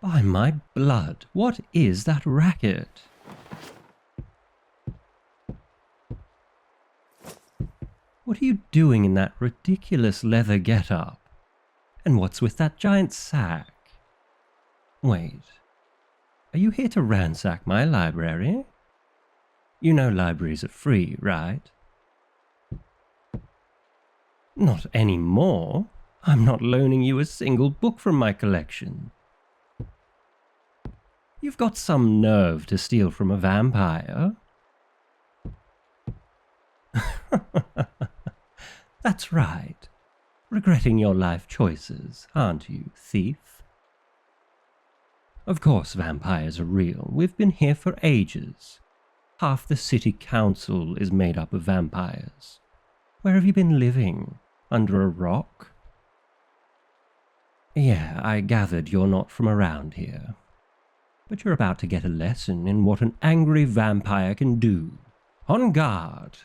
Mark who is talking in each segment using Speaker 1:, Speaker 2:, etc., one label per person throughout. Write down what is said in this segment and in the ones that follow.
Speaker 1: By my blood, what is that racket? What are you doing in that ridiculous leather get-up? And what's with that giant sack? Wait, are you here to ransack my library? You know libraries are free, right? Not anymore. I'm not loaning you a single book from my collection. You've got some nerve to steal from a vampire. That's right. Regretting your life choices, aren't you, thief? Of course vampires are real. We've been here for ages. Half the city council is made up of vampires. Where have you been living? Under a rock? Yeah, I gathered you're not from around here. But you're about to get a lesson in what an angry vampire can do. On guard!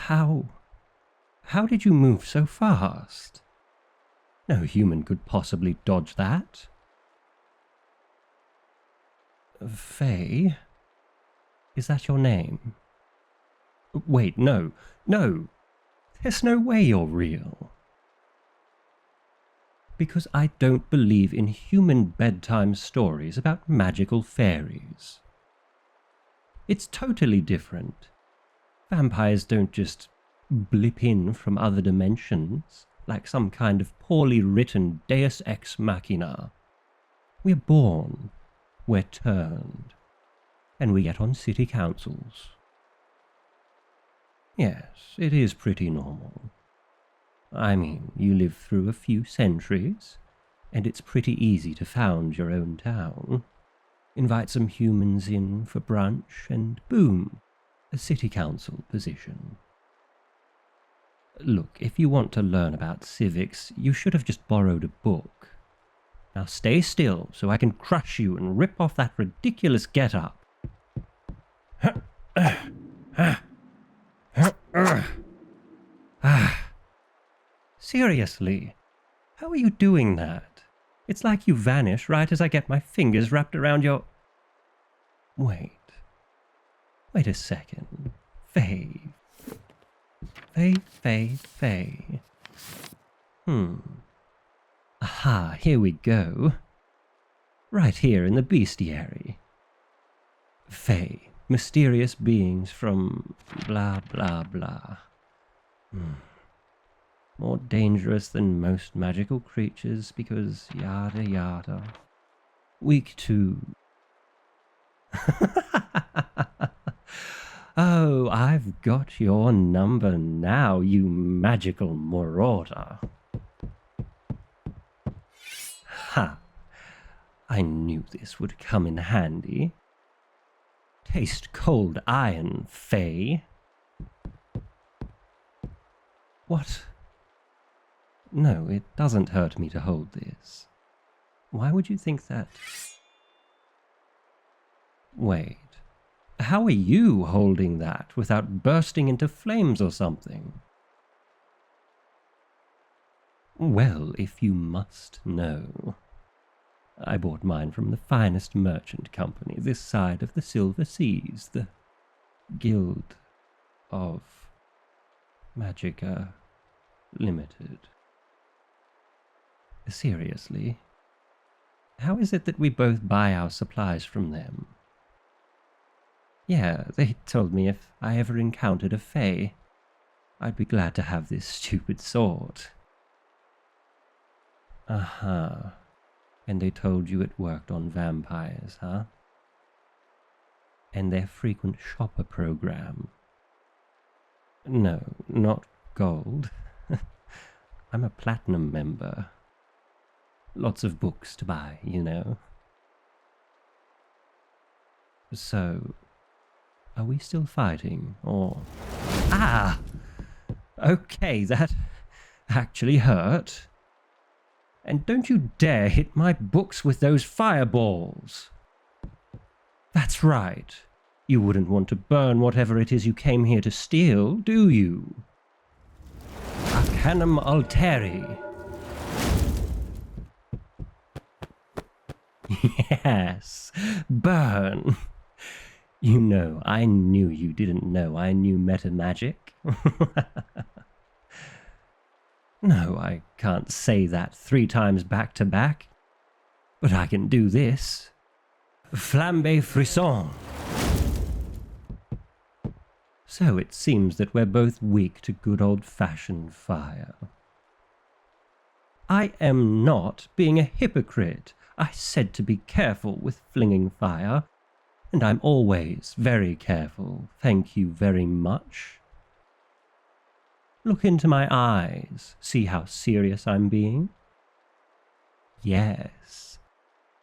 Speaker 1: How did you move so fast? No human could possibly dodge that. Fae? Is that your name? Wait, no. There's no way you're real. Because I don't believe in human bedtime stories about magical fairies. It's totally different. Vampires don't just blip in from other dimensions like some kind of poorly written deus ex machina. We're born, we're turned, and we get on city councils. Yes, it is pretty normal. I mean, you live through a few centuries, and it's pretty easy to found your own town. Invite some humans in for brunch, and boom, a city council position. Look, if you want to learn about civics, you should have just borrowed a book. Now stay still so I can crush you and rip off that ridiculous get-up. Seriously, how are you doing that? It's like you vanish right as I get my fingers wrapped around your... Wait a second. Fae. Aha, here we go. Right here in the bestiary. Fae, mysterious beings from blah blah blah. More dangerous than most magical creatures because yada yada. Week 2. Oh, I've got your number now, you magical marauder. Ha! I knew this would come in handy. Taste cold iron, Fae. What? No, it doesn't hurt me to hold this. Why would you think that? Wait. How are you holding that without bursting into flames or something? Well, if you must know, I bought mine from the finest merchant company this side of the Silver Seas, the Guild of Magica Limited. Seriously, how is it that we both buy our supplies from them? Yeah, they told me if I ever encountered a Fae, I'd be glad to have this stupid sword. Aha. And they told you it worked on vampires, huh? And their frequent shopper program. No, not gold. I'm a platinum member. Lots of books to buy, you know. So, are we still fighting, or... Ah! Okay, that actually hurt. And don't you dare hit my books with those fireballs. That's right. You wouldn't want to burn whatever it is you came here to steal, do you? Arcanum alteri. Yes, burn. You know, I knew you didn't know I knew meta magic. No, I can't say that 3 times back to back. But I can do this. Flambe frisson. So it seems that we're both weak to good old-fashioned fire. I am not being a hypocrite. I said to be careful with flinging fire, and I'm always very careful, thank you very much. Look into my eyes, see how serious I'm being? Yes,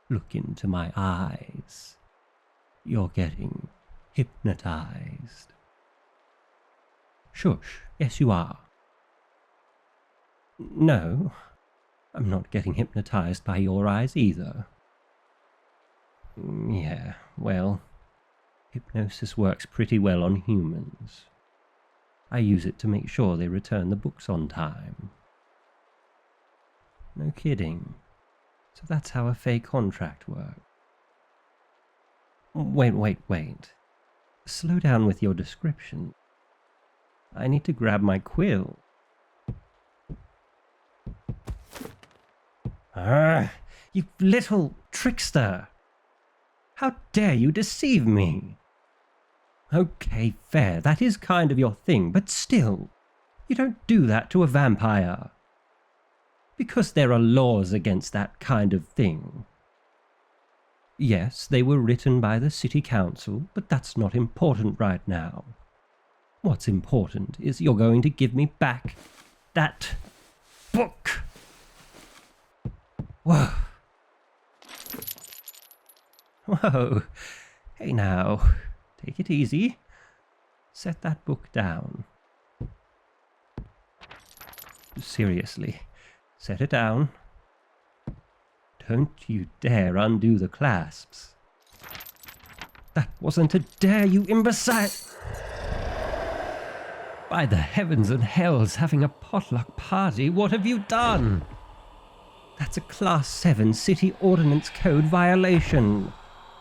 Speaker 1: look into my eyes. You're getting hypnotized. Shush, yes you are. No, I'm not getting hypnotized by your eyes either. Yeah, well, hypnosis works pretty well on humans. I use it to make sure they return the books on time. No kidding. So that's how a Fae contract works. Wait. Slow down with your description. I need to grab my quill. You little trickster! How dare you deceive me? Okay, fair, that is kind of your thing, but still, you don't do that to a vampire. Because there are laws against that kind of thing. Yes, they were written by the city council, but that's not important right now. What's important is you're going to give me back that book. Whoa. Whoa. Hey now, take it easy. Set that book down. Seriously, set it down. Don't you dare undo the clasps. That wasn't a dare, you imbecile! By the heavens and hells, having a potluck party, what have you done? That's a Class 7 City Ordinance Code violation.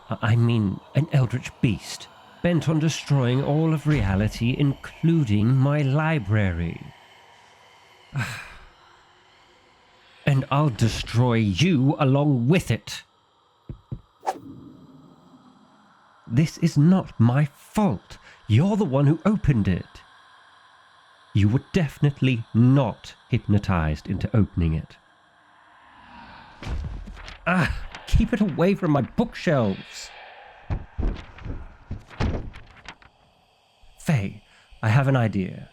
Speaker 1: I mean, an eldritch beast, bent on destroying all of reality, including my library. And I'll destroy you along with it. This is not my fault. You're the one who opened it. You were definitely not hypnotized into opening it. Keep it away from my bookshelves. Faye, I have an idea.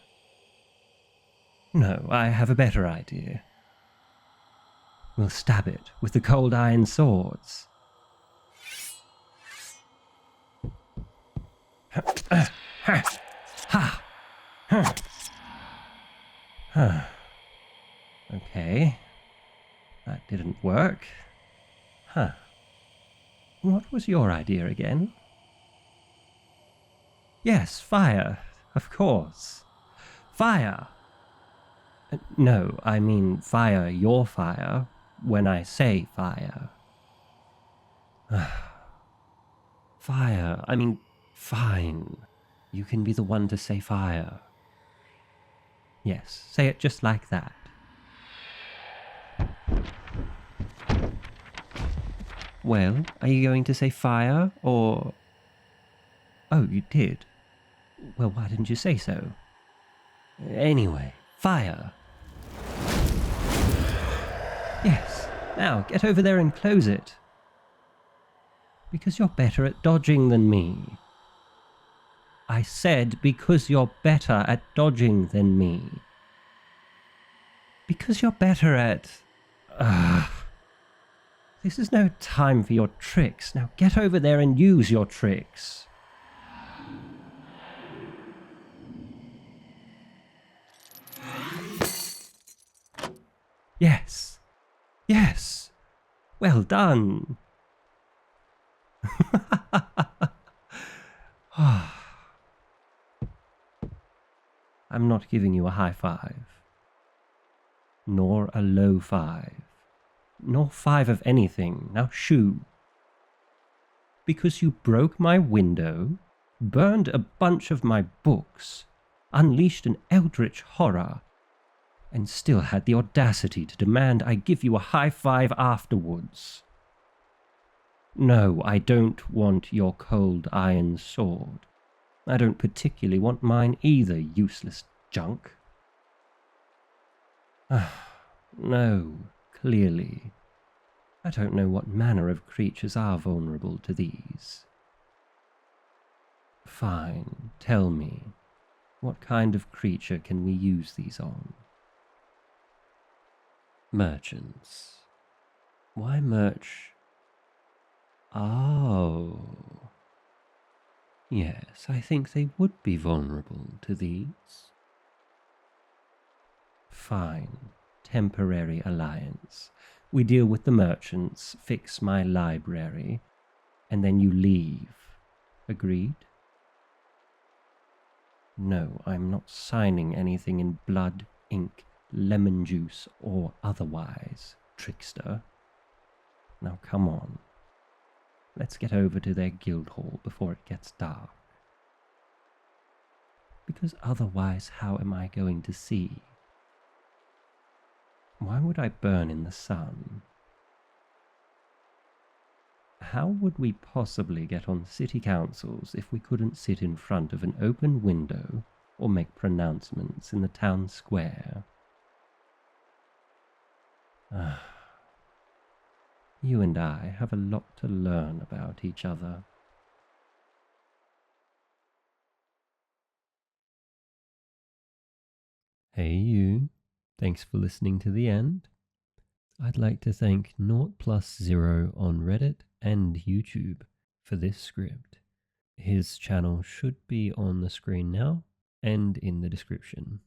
Speaker 1: No, I have a better idea. We'll stab it with the cold iron swords. Okay. That didn't work. What was your idea again? Yes, fire. Of course. Fire! No, I mean fire your fire when I say fire. Fire, I mean, fine. You can be the one to say fire. Yes, say it just like that. Well, are you going to say fire, or... Oh, you did? Well, why didn't you say so? Anyway, fire. Yes, now get over there and close it. Because you're better at dodging than me. I said because you're better at dodging than me. Because you're better at... This is no time for your tricks. Now get over there and use your tricks. Yes. Yes. Well done. I'm not giving you a high five. Nor a low five. Nor five of anything. Now shoo. Because you broke my window, burned a bunch of my books, unleashed an eldritch horror, and still had the audacity to demand I give you a high five afterwards. No, I don't want your cold iron sword. I don't particularly want mine either, useless junk. No, clearly. I don't know what manner of creatures are vulnerable to these. Fine, tell me, what kind of creature can we use these on? Merchants. Why merch? Oh. Yes, I think they would be vulnerable to these. Fine. Temporary alliance. We deal with the merchants, fix my library, and then you leave. Agreed? No, I'm not signing anything in blood, ink, lemon juice, or otherwise, trickster. Now come on. Let's get over to their guild hall before it gets dark. Because otherwise, how am I going to see? Why would I burn in the sun? How would we possibly get on city councils if we couldn't sit in front of an open window or make pronouncements in the town square? You and I have a lot to learn about each other. Hey you, thanks for listening to the end. I'd like to thank 0+0 on Reddit and YouTube for this script. His channel should be on the screen now and in the description,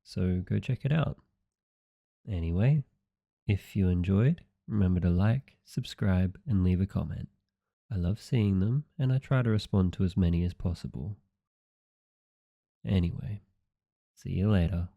Speaker 1: so go check it out. Anyway, if you enjoyed, remember to like, subscribe, and leave a comment. I love seeing them, and I try to respond to as many as possible. Anyway, see you later.